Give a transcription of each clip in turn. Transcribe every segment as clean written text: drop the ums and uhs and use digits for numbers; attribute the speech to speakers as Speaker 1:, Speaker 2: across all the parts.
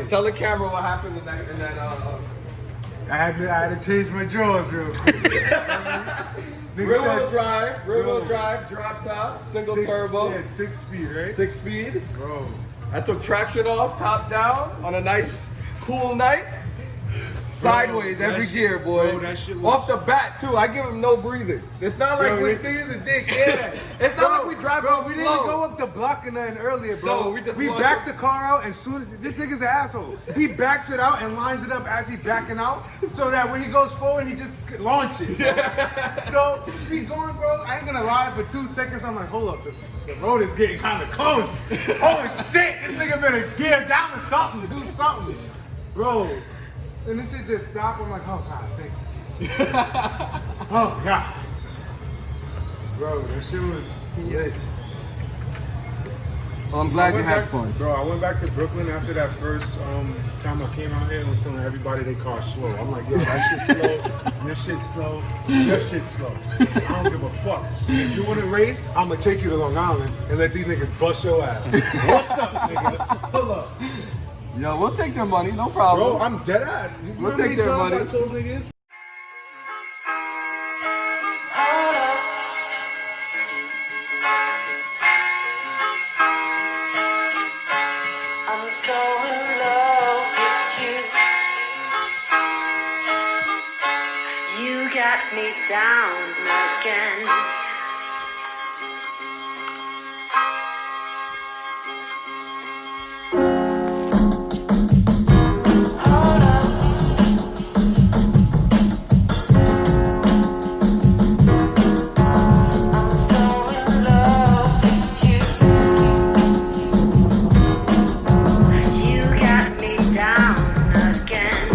Speaker 1: Tell the camera what happened in that.
Speaker 2: I had to change my drawers real quick.
Speaker 1: Rear wheel drive, drop top, single turbo.
Speaker 2: Yeah, 6-speed, right?
Speaker 1: 6-speed.
Speaker 2: Bro.
Speaker 1: I took traction off, top down, on a nice, cool night. Sideways every gear, boy.
Speaker 2: Bro, that shit was...
Speaker 1: Off the bat, too. I give him no breathing. It's not like we see a dick. Yeah. It's not like we drive
Speaker 2: bro,
Speaker 1: up
Speaker 2: we
Speaker 1: slow.
Speaker 2: didn't go up the block and nothing earlier, bro.
Speaker 1: No,
Speaker 2: we backed the car out and soon as this nigga's an asshole. He backs it out and lines it up as he backing out so that when he goes forward, he just launch it. Yeah. So we going, bro. I ain't gonna lie, for 2 seconds, I'm like, hold up, the road is getting kind of close. Holy shit, this nigga better gear down to something, do something. Bro. And this shit just stopped. I'm like, oh God, thank you, Jesus. Oh God. Bro, that shit was good.
Speaker 1: Well, I'm glad you had fun.
Speaker 2: Bro, I went back to Brooklyn after that first time I came out here and was telling everybody they car slow. I'm like, yo, that shit's slow, this shit's slow, your shit's slow. I don't give a fuck. If you want to race, I'm gonna take you to Long Island and let these niggas bust your ass. What's up, nigga? Pull up.
Speaker 1: Yo, we'll take their money, no problem.
Speaker 2: Bro, I'm dead ass. You
Speaker 1: We'll
Speaker 2: know
Speaker 1: take their
Speaker 2: how many
Speaker 1: money.
Speaker 2: times I told niggas?
Speaker 3: I'm so in love with you. You got me down again. Hold up. I'm so in love with you. You got me down again.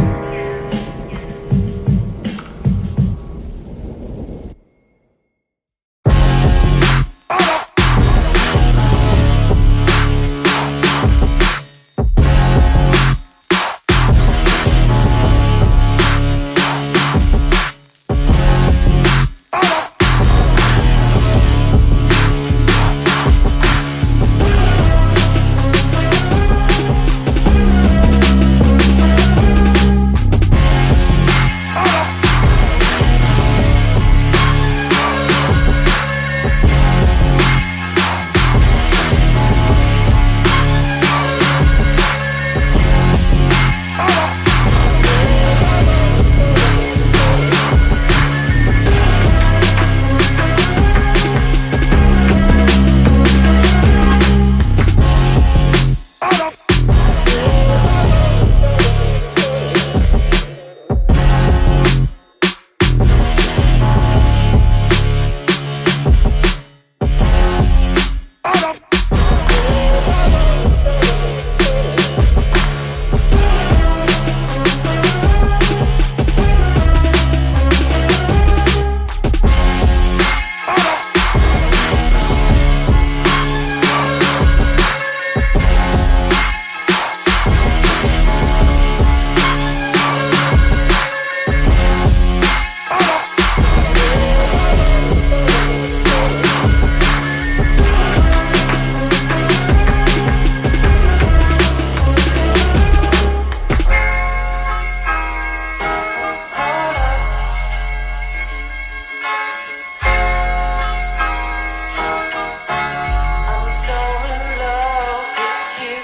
Speaker 3: I'm so in love with you.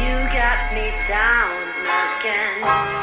Speaker 3: You got me down again.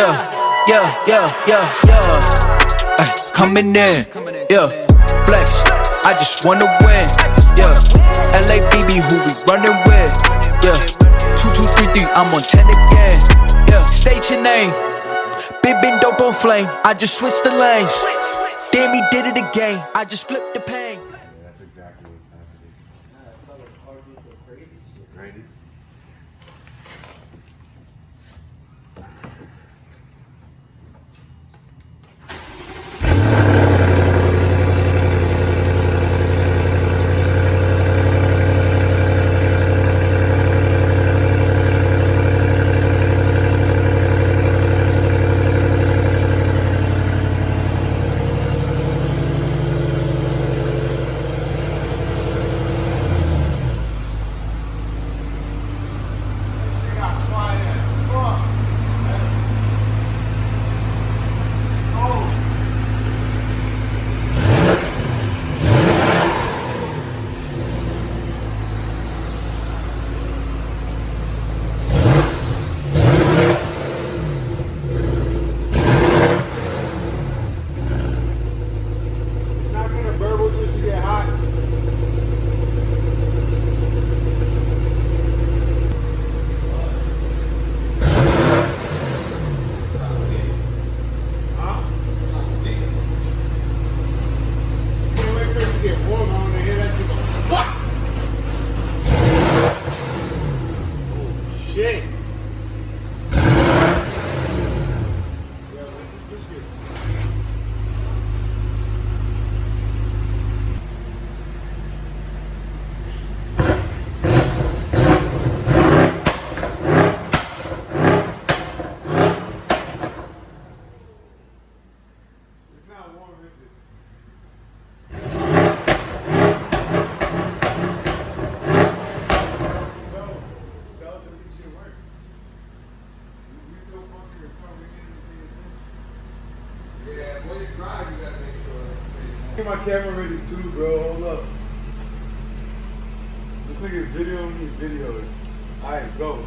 Speaker 4: Ay, coming in, flex. I just wanna win, LABB, who we running with, 2233, I'm on 10 again, state your name, been dope on flame, I just switched the lanes, damn he did it again, I just flipped the pain.
Speaker 2: That's exactly what's happening.
Speaker 5: That's how the car do some crazy shit.
Speaker 2: Ready? Shit. It's not warm, is it?
Speaker 1: Yeah, when you drive, you gotta make sure that's
Speaker 2: Get my camera ready too, bro. Hold up. This nigga's videoing me video. Alright, go.